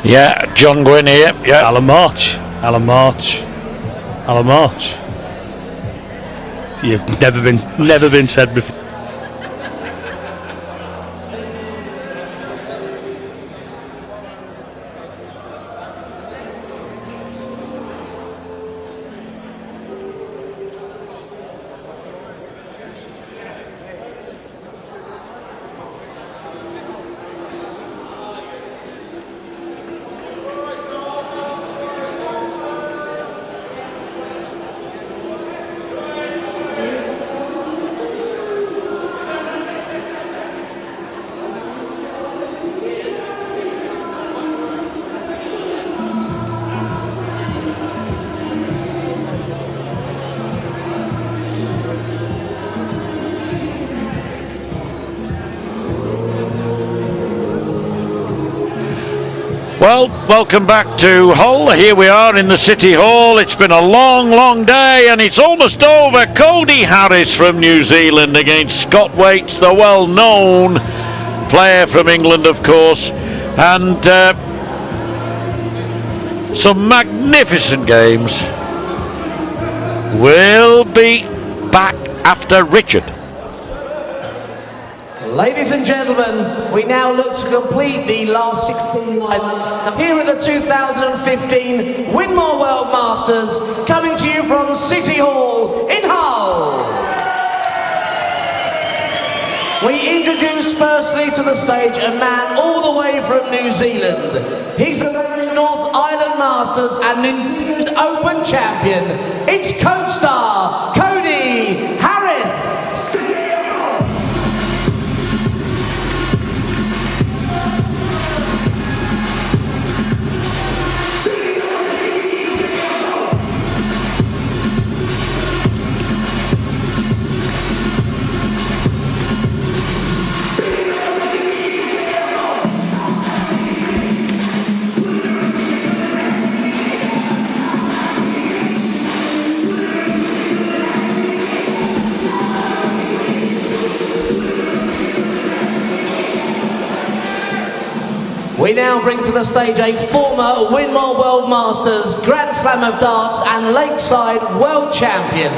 Yeah, John Gwynn here. Yeah. Alan March. You've never been said before. Well, welcome back to Hull. Here we are in the City Hall. It's been a long day and it's almost over. Cody Harris from New Zealand against Scott Waites, the well-known player from England, of course. And some magnificent games. We'll be back after Richard. Ladies and gentlemen, we now look to complete the last 16 line here at the 2015 Winmore World Masters, coming to you from City Hall in Hull. We introduce firstly to the stage a man all the way from New Zealand. He's the North Island Masters and New Zealand Open champion. It's co-star Cody Harris. We now bring to the stage a former Winmore World Masters, Grand Slam of Darts and Lakeside World Champion.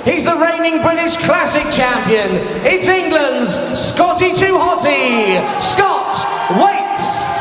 He's the reigning British Classic Champion. It's England's Scotty Too Hottie, Scott Waites.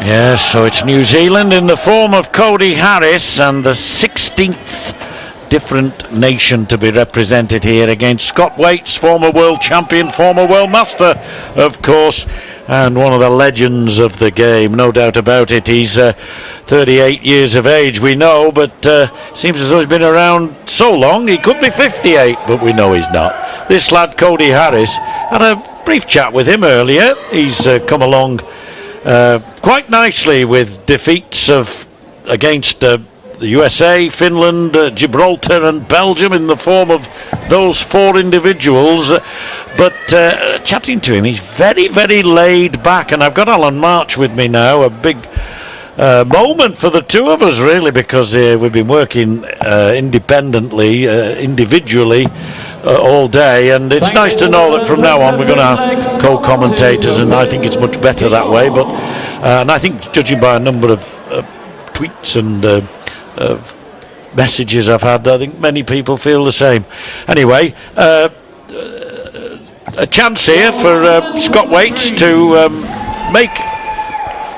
Yes, so it's New Zealand in the form of Cody Harris and the 16th different nation to be represented here against Scott Waites, former world champion, former world master, of course, and one of the legends of the game, no doubt about it. He's 38 years of age, we know, but seems as though he's been around so long. He could be 58, but we know he's not. This lad, Cody Harris, had a brief chat with him earlier. He's come along quite nicely with defeats against the USA, Finland, Gibraltar and Belgium in the form of those four individuals. But chatting to him, he's very, very laid back. And I've got Alan March with me now, a big moment for the two of us, really, because we've been working independently, individually, all day, and it's nice to know that from now on we're going to have co-commentators, and I think it's much better that way. But and I think, judging by a number of tweets and messages I've had, I think many people feel the same. Anyway, a chance here for Scott Waites to make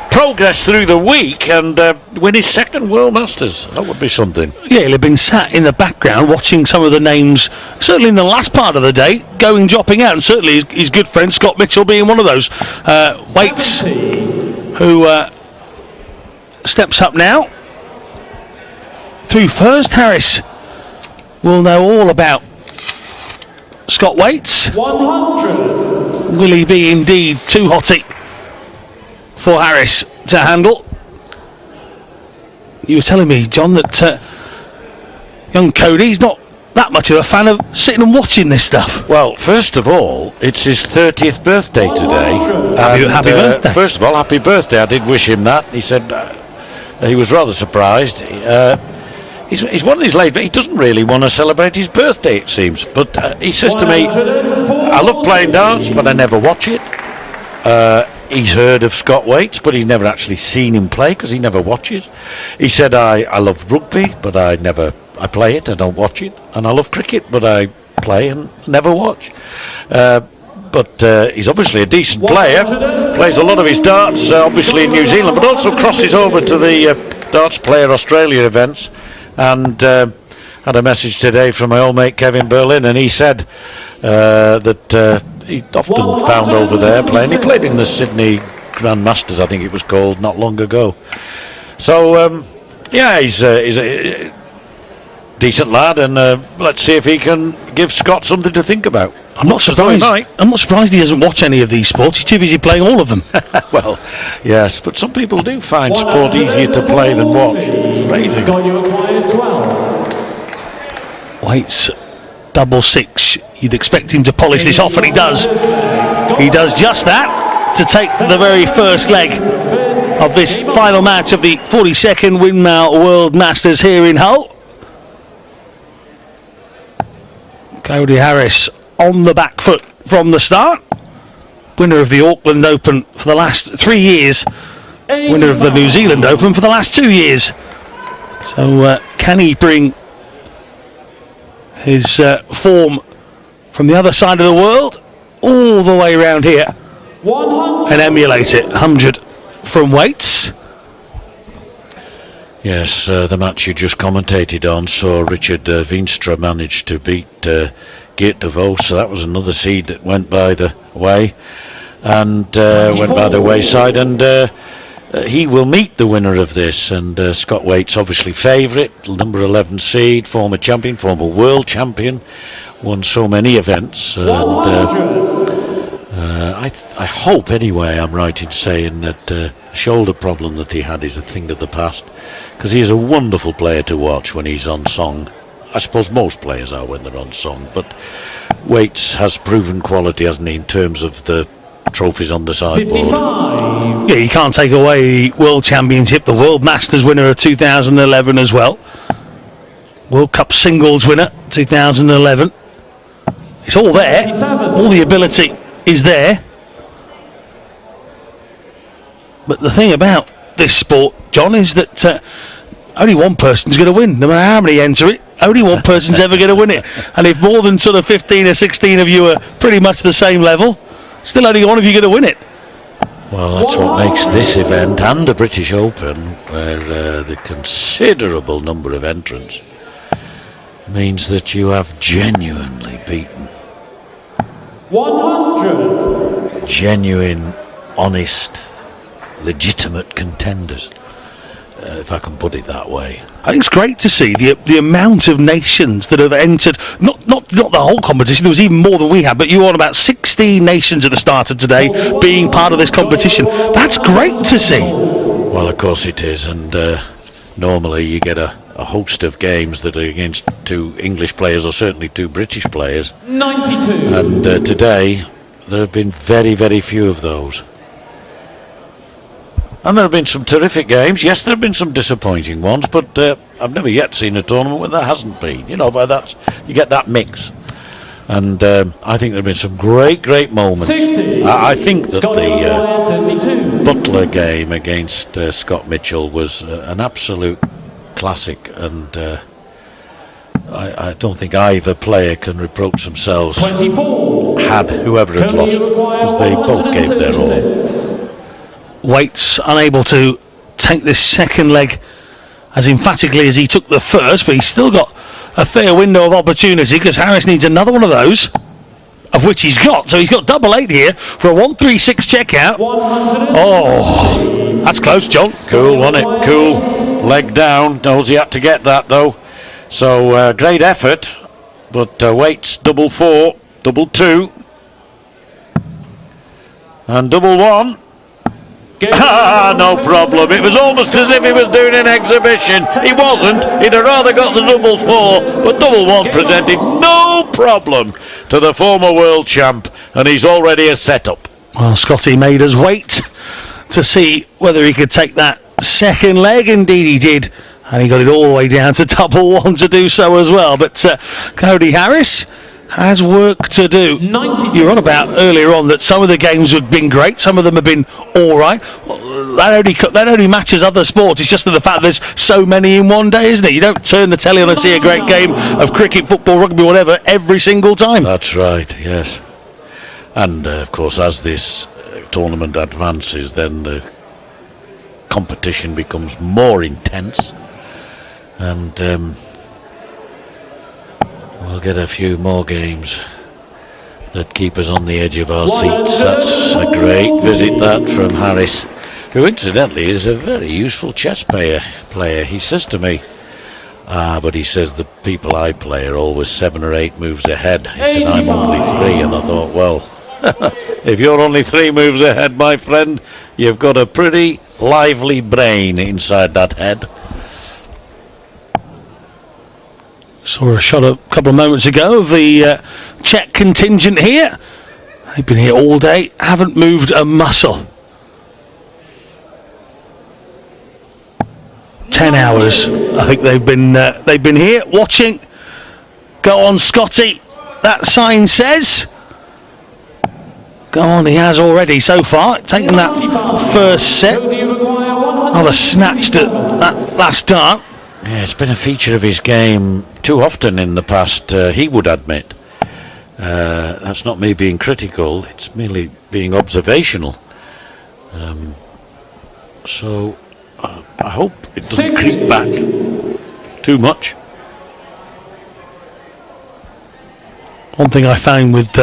progress through the week and win his second World Masters. That would be something. Yeah, he'll have been sat in the background watching some of the names, certainly in the last part of the day, dropping out, and certainly his good friend Scott Mitchell being one of those. Waites, who steps up now through first. Harris will know all about Scott Waites. 100. Will he be indeed too hotty for Harris to handle? you were telling me, John, that young Cody's not that much of a fan of sitting and watching this stuff. Well, first of all, it's his 30th birthday today. Happy birthday. First of all, happy birthday. I did wish him that. He said he was rather surprised. He's one of these late, but he doesn't really want to celebrate his birthday, it seems. But he says to me, I love playing darts, but I never watch it. He's heard of Scott Waites, but he's never actually seen him play because he never watches. He said, I love rugby, but I play it, I don't watch it. And I love cricket, but I play and never watch. But he's obviously a decent player, plays a lot of his darts, obviously in New Zealand, but also crosses over to the Darts Player Australia events. And had a message today from my old mate Kevin Berlin, and he said that he often found over there playing. He played in the Sydney Grand Masters, I think it was called, not long ago. So yeah, he's a decent lad, and let's see if he can give Scott something to think about. I'm not surprised he doesn't watch any of these sports. He's too busy playing all of them. Well, yes, but some people do find sport easier to play than watch. It's amazing. Scott, you acquired 12. Waites, double six. You'd expect him to polish this off, and he does. He does just that to take the very first leg of this final match of the 42nd Windmill World Masters here in Hull. Cody Harris on the back foot from the start. Winner of the Auckland Open for the last 3 years. Winner of the New Zealand Open for the last 2 years. So can he bring his form from the other side of the world all the way around here and emulate it? 100 from Waites. Yes, the match you just commentated on saw Richard Veenstra manage to beat Geert de Vos, so that was another seed that went by the way and went by the wayside, and he will meet the winner of this, and Scott Waites obviously favourite, number 11 seed, former champion, former world champion, won so many events, and I hope anyway I'm right in saying that shoulder problem that he had is a thing of the past, because he is a wonderful player to watch when he's on song. I suppose most players are when they're on song, but Waites has proven quality, hasn't he, in terms of the trophies on the sideboard. 55. Yeah, you can't take away the World Championship, the World Masters winner of 2011 as well. World Cup singles winner 2011. It's all there. 77. All the ability is there. But the thing about this sport, John, is that only one person's going to win. No matter how many enter it, only one person's ever going to win it. And if more than sort of 15 or 16 of you are pretty much the same level, still only one of you going to win it. Well, that's what makes this event and the British Open, where the considerable number of entrants means that you have genuinely beaten 100. genuine, honest, legitimate contenders, if I can put it that way. I think it's great to see the amount of nations that have entered, not the whole competition, there was even more than we had, but you were on about 16 nations at the start of today being part of this competition. That's great to see. Well, of course it is, and normally you get a host of games that are against two English players or certainly two British players. 92. And today there have been very, very few of those. And there have been some terrific games. Yes, there have been some disappointing ones, but I've never yet seen a tournament where there hasn't been. You know, by that you get that mix. And I think there have been some great moments. 60. I think that Scott the 32. Butler game against Scott Mitchell was an absolute classic, and I don't think either player can reproach themselves 24. had whoever had lost, because they both gave their all. Waites unable to take this second leg as emphatically as he took the first, but he's still got a fair window of opportunity because Harris needs another one of those, of which he's got. So he's got double 8 here for a 136 checkout. 100. Oh, that's close, John. Cool, wasn't it? Cool. Leg down. Knows he had to get that though. So great effort, but Waites double 4, double 2, and double 1. No problem. It was almost as if he was doing an exhibition. He wasn't. He'd have rather got the double 4, but double 1 presented no problem to the former world champ, and he's already a setup. Well, Scotty made us wait to see whether he could take that second leg. Indeed he did, and he got it all the way down to double 1 to do so as well. But Cody Harris has work to do. 96. You were on about earlier on that some of the games have been great, some of them have been all right. Well, that only matches other sports. It's just the fact there's so many in one day, isn't it? You don't turn the telly on and see a great game of cricket, football, rugby, whatever, every single time. That's right, yes. And of course, as this tournament advances, then the competition becomes more intense, and we'll get a few more games that keep us on the edge of our seats. That's a great visit, that, from Harris, who incidentally is a very useful chess player. He says to me, but he says the people I play are always 7 or 8 moves ahead. He said, I'm only 3, and I thought, well, if you're only 3 moves ahead, my friend, you've got a pretty lively brain inside that head. Saw a shot a couple of moments ago of the Czech contingent here. They've been here all day, haven't moved a muscle. 10 hours, I think they've been here watching. Go on, Scotty. That sign says. Go on, he has already so far taken that first set. Rather snatched at that last dart. Yeah, it's been a feature of his game too often in the past, he would admit. That's not me being critical, it's merely being observational. So I hope it doesn't creep back too much. One thing I found with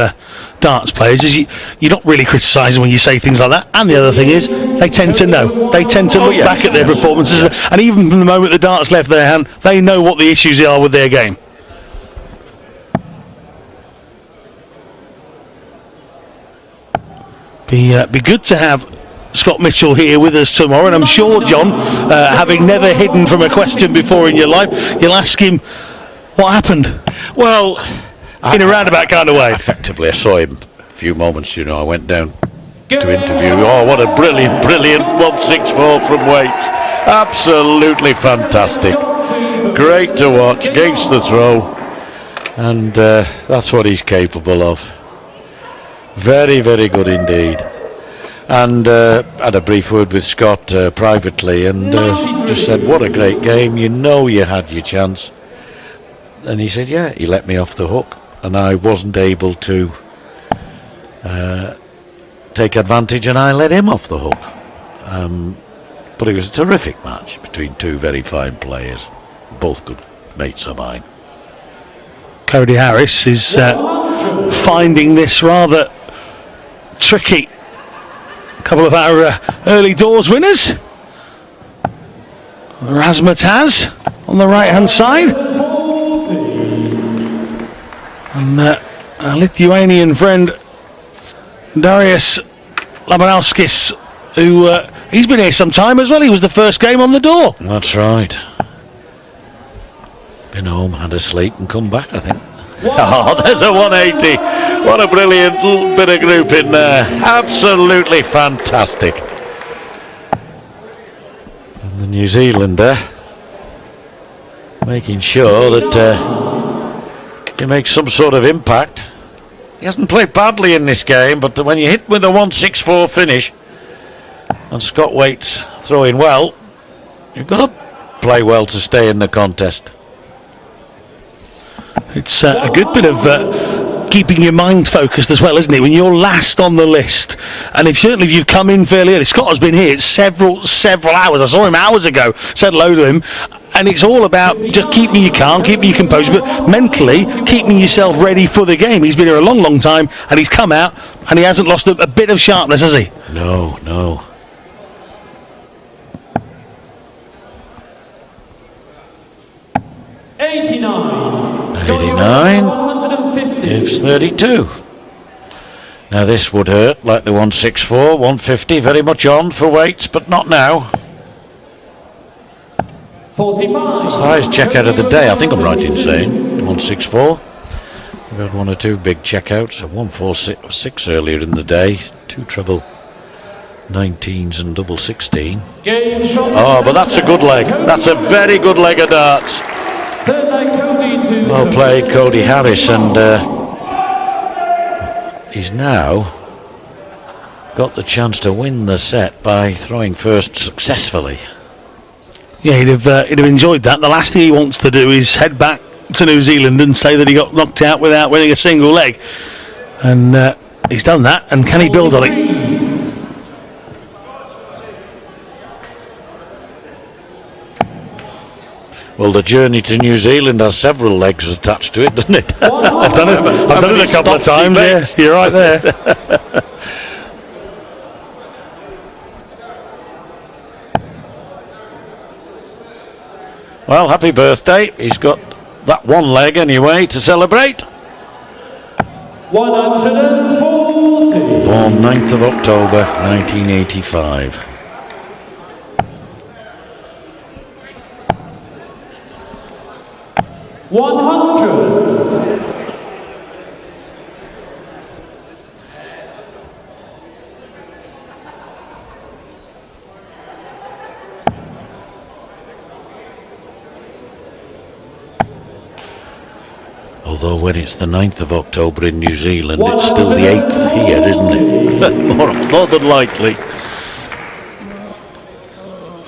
darts players is you're not really criticising when you say things like that. And the other thing is, they tend to know. They tend to look back at their performances. And even from the moment the darts left their hand, they know what the issues are with their game. Be good to have Scott Mitchell here with us tomorrow. And I'm sure, John, having never hidden from a question before in your life, you'll ask him what happened. Well, in a roundabout kind of way. Effectively, I saw him a few moments, I went down to interview. Oh, what a brilliant 164 from Waites. Absolutely fantastic. Great to watch, against the throw. And that's what he's capable of. Very, very good indeed. And had a brief word with Scott privately, and just said, what a great game, you had your chance. And he said, yeah, he let me off the hook, and I wasn't able to take advantage, and I let him off the hook. But it was a terrific match between two very fine players, both good mates of mine. Cody Harris is finding this rather tricky. A couple of our early doors winners. Razmataz on the right hand side. And our Lithuanian friend Darius Labanauskis, who he's been here some time as well. He was the first game on the door. That's right. Been home, had a sleep and come back, I think. Oh, there's a 180. What a brilliant little bit of group in there. Absolutely fantastic. And the New Zealander making sure that he makes some sort of impact. He hasn't played badly in this game, but when you hit with a 164 finish and Scott Waites throwing well, you've got to play well to stay in the contest. It's a good bit of keeping your mind focused as well, isn't it? When you're last on the list, and if you've come in fairly early. Scott has been here several hours. I saw him hours ago. Said hello to him, and it's all about just keeping you calm, keeping you composed, but mentally keeping yourself ready for the game. He's been here a long time, and he's come out, and he hasn't lost a bit of sharpness, has he? No. 89. 150. Gives 32. Now this would hurt, like the 164, 150, very much on for Waites, but not now. 45. It's the highest checkout of the day, I think I'm right in saying, 164. We've had one or two big checkouts, a 146 earlier in the day, 2 treble 19s and double 16. Oh, but that's a good leg. That's a very good leg of darts. Third leg, Cody to Well played, Cody Harris, and he's now got the chance to win the set by throwing first successfully. Yeah, he'd have enjoyed that. The last thing he wants to do is head back to New Zealand and say that he got knocked out without winning a single leg. And he's done that, and can he build on it? Well, the journey to New Zealand has several legs attached to it, doesn't it? I've done it a couple of times, yeah. You're right there. Well, happy birthday. He's got that one leg anyway to celebrate. 140. Born 9th of October 1985. Although when it's the 9th of October in New Zealand, it's still the 8th here, isn't it? more than likely.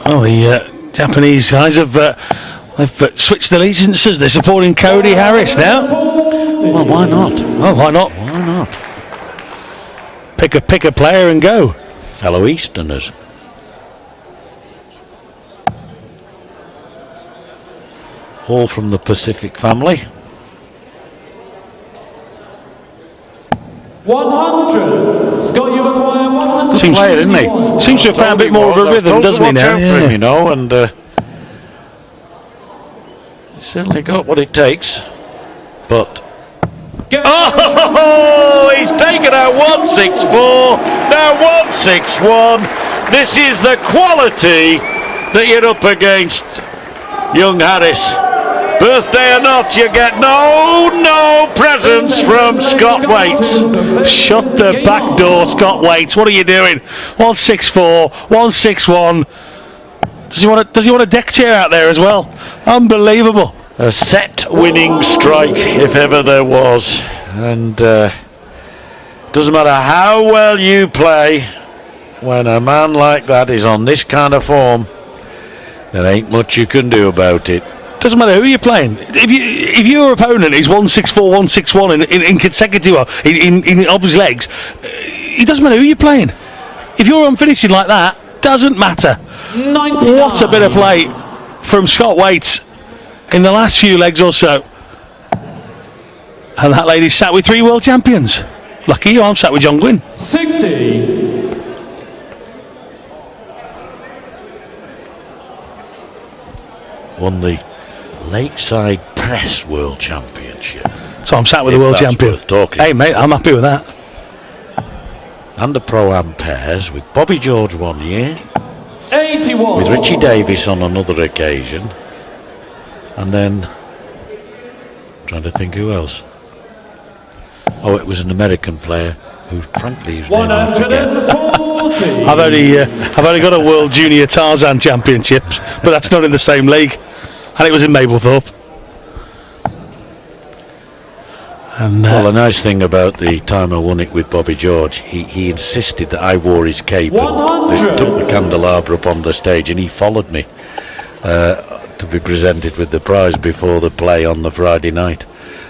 Oh, the Japanese guys have switched allegiances. They're supporting Cody Harris now. Well, why not? Oh, why not? Why not? Pick a player and go. Fellow Easterners. All from the Pacific family. 100. Scott, you acquire 100. Seems player, isn't he? Seems to have found a bit more of a rhythm, doesn't he now? For him, you know, and he's certainly got what it takes. But oh, he's taken out 164, now 161. This is the quality that you're up against, young Harris. Birthday or not, you get no presents from Scott Waites. Shut the back door, Scott Waites. What are you doing? 164, 161. Does he want a deck chair out there as well? Unbelievable. A set-winning strike, if ever there was. And doesn't matter how well you play, when a man like that is on this kind of form, there ain't much you can do about it. Doesn't matter who you're playing. If your opponent is 164, 161 in consecutive, in opposite legs, it doesn't matter who you're playing. If you're on finishing like that, doesn't matter. 99. What a bit of play from Scott Waites in the last few legs or so. And that lady's sat with 3 world champions. Lucky you, I'm sat with John Gwynn. 60. Won the Lakeside Press World Championship. So I'm sat with the world champion. Worth talking. Hey mate, I'm happy with that. And the Pro-Am pairs with Bobby George one year, 81. with Richie Davis on another occasion, and then trying to think who else. Oh, it was an American player who, frankly, his name I forget. 140. I've only got a World Junior Tarzan Championships, but that's not in the same league, and it was in Mablethorpe. And Well, the nice thing about the time I won it with Bobby George, he insisted that I wore his cape and 100. took the candelabra up on the stage, and he followed me to be presented with the prize before the play on the Friday night.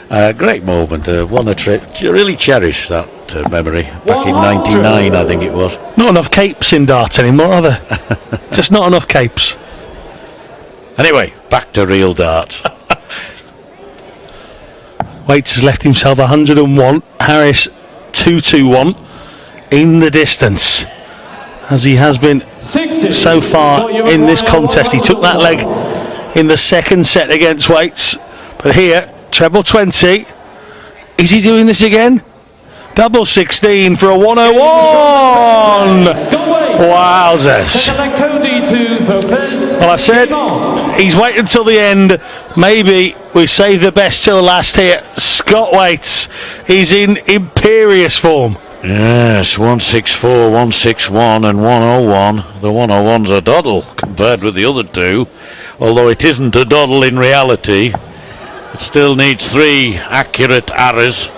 Great moment, won a trip. Really cherish that memory. Back in 100. '99, I think it was. not enough capes in darts anymore, are there? Just not enough capes. Anyway, back to real darts. Waites has left himself 101. Harris 221 in the distance, as he has been 60. so far Scott, you in this acquire contest. He took that leg 101. in the second set against Waites, but here treble 20. Is he doing this again? Double 16 for a 101. Scott Waites. Wowzers. Second leg Cody to the first. Well, I said he's waited until the end. Maybe we save the best till the last here. Scott Waites. He's in imperious form. Yes, 164, 161 and 101. The 101's a doddle compared with the other two. Although it isn't a doddle in reality. It still needs 3 accurate arrows.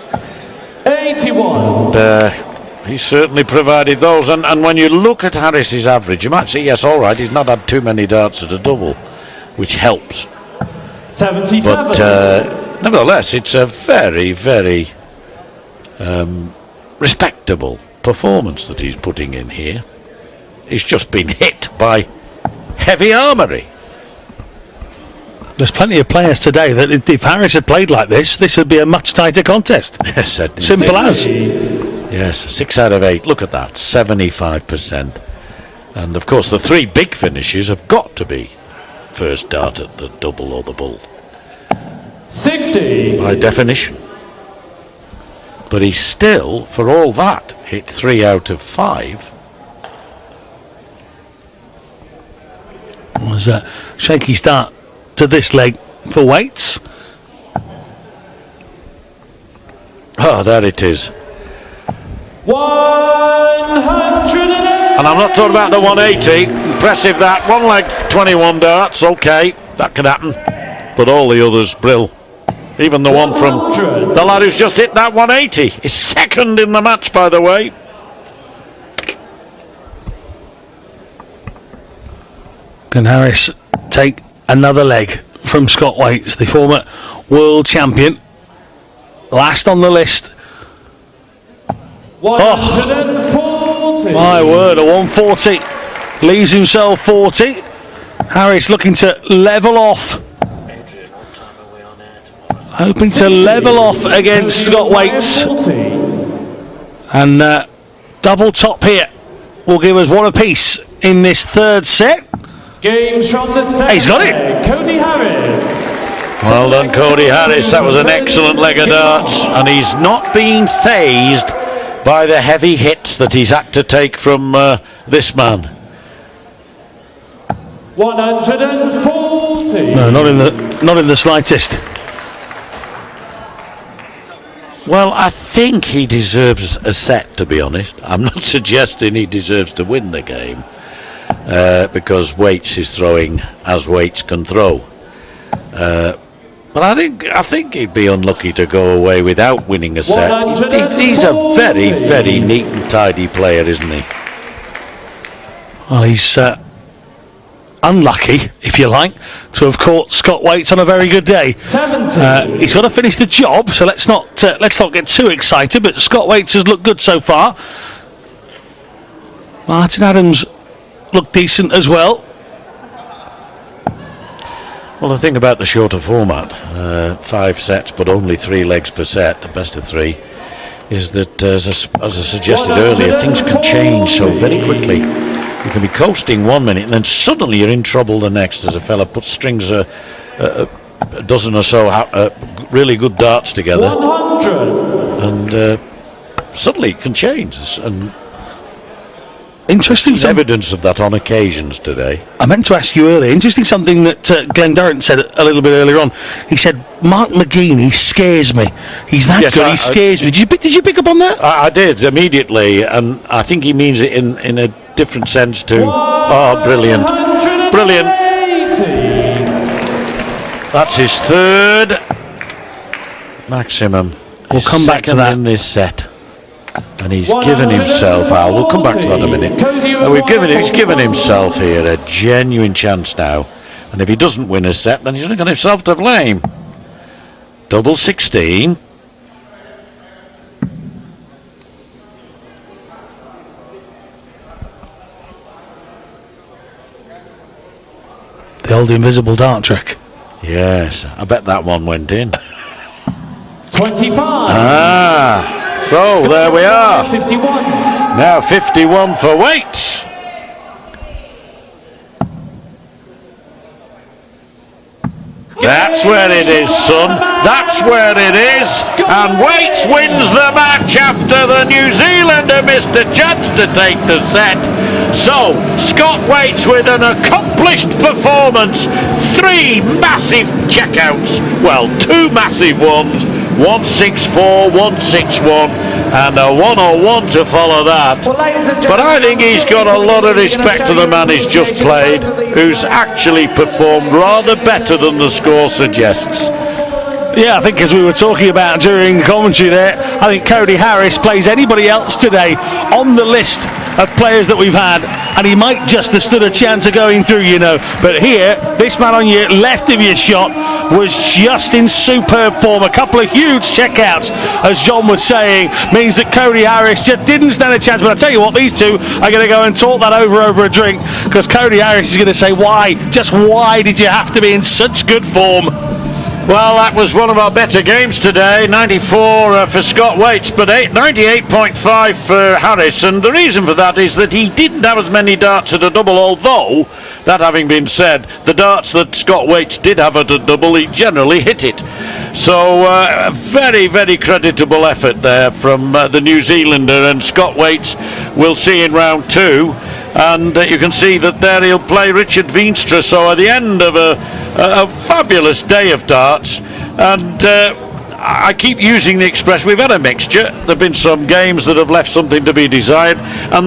81. He certainly provided those. And when you look at Harris's average, you might say, yes, all right, he's not had too many darts at a double, which helps. 77. But nevertheless, it's a very, very respectable performance that he's putting in here. He's just been hit by heavy armoury. There's plenty of players today that if Harris had played like this would be a much tighter contest. Yes, Simple as. Yes, 6 out of 8. Look at that, 75%. And of course, the 3 big finishes have got to be first dart at the double or the bull, 60. by definition. But he's still, for all that, hit 3 out of 5. It was a shaky start to this leg for Waites. Oh, there it is. 108. And I'm not talking about the 180. Impressive that. One leg, 21 darts. Okay, that can happen. But all the others, brill. Even the one from 100. the lad who's just hit that 180. He's second in the match, by the way. Can Harris take another leg from Scott Waites, the former world champion? Last on the list. 140. My word, a 140. Leaves himself 40. Harris looking to level off. Hoping to level off against Scott Waites. 40. And double top here will give us one apiece in this third set. Games from the second. He's got it. leg, Cody Harris. Well done, Cody Harris. That was an excellent leg of darts. And he's not being phased by the heavy hits that he's had to take from this man. 140. No, not in the slightest. Well, I think he deserves a set, to be honest. I'm not suggesting he deserves to win the game, because Waites is throwing as Waites can throw. But I think he'd be unlucky to go away without winning a set. He's a very, very neat and tidy player, isn't he? Well, he's unlucky, if you like, to have caught Scott Waites on a very good day. 70. He's got to finish the job, so let's not get too excited. But Scott Waites has looked good so far. Martin Adams looked decent as well. Well, the thing about the shorter format, 5 sets but only 3 legs per set, the best of 3, is that, as I suggested earlier, things can change so very quickly. You can be coasting 1 minute and then suddenly you're in trouble the next, as a fella puts strings a dozen or so really good darts together. 100. And suddenly it can change. And Interesting. there's evidence of that on occasions today. I meant to ask you earlier. Interesting something that Glenn Durrant said a little bit earlier on. He said, Mark McGean, he scares me. He's that Yes, good, he scares me. Did you pick up on that? I did immediately, and I think he means it in a different sense too. Oh, brilliant. Brilliant. 180. That's his third maximum. We'll come back to Second that. in this set. And he's given himself, Al, we'll come back to that in a minute. He's given himself here a genuine chance now. And if he doesn't win a set, then he's only got himself to blame. Double 16. The old invisible dart trick. Yes, I bet that one went in. 25. So there we are. 51. Now 51 for Waites. That's where it is, son. That's where it is. And Waites wins the match after the New Zealander missed a chance to take the set. So, Scott Waites with an accomplished performance. 3 massive checkouts. Well, 2 massive ones. 164, 161, and a 101 to follow that. Well, ladies and But gentlemen, I think he's got a lot of respect for the man he's just played, who's actually performed rather better than the score suggests. Yeah, I think as we were talking about during commentary there, I think Cody Harris plays anybody else today on the list of players that we've had, and he might just have stood a chance of going through, you know. But here, this man on your left of your shot was just in superb form. A couple of huge checkouts, as John was saying, means that Cody Harris just didn't stand a chance. But I tell you what, these two are going to go and talk that over a drink, because Cody Harris is going to say, why did you have to be in such good form? Well, that was one of our better games today. 94 for Scott Waites, but 98.5 for Harris. And the reason for that is that he didn't have as many darts at a double, although, that having been said, the darts that Scott Waites did have at a double, he generally hit it. So, very, very creditable effort there from the New Zealander, and Scott Waites we'll see in round 2. And you can see that there he'll play Richard Veenstra. So at the end of a fabulous day of darts, and I keep using the expression, we've had a mixture. There have been some games that have left something to be desired, and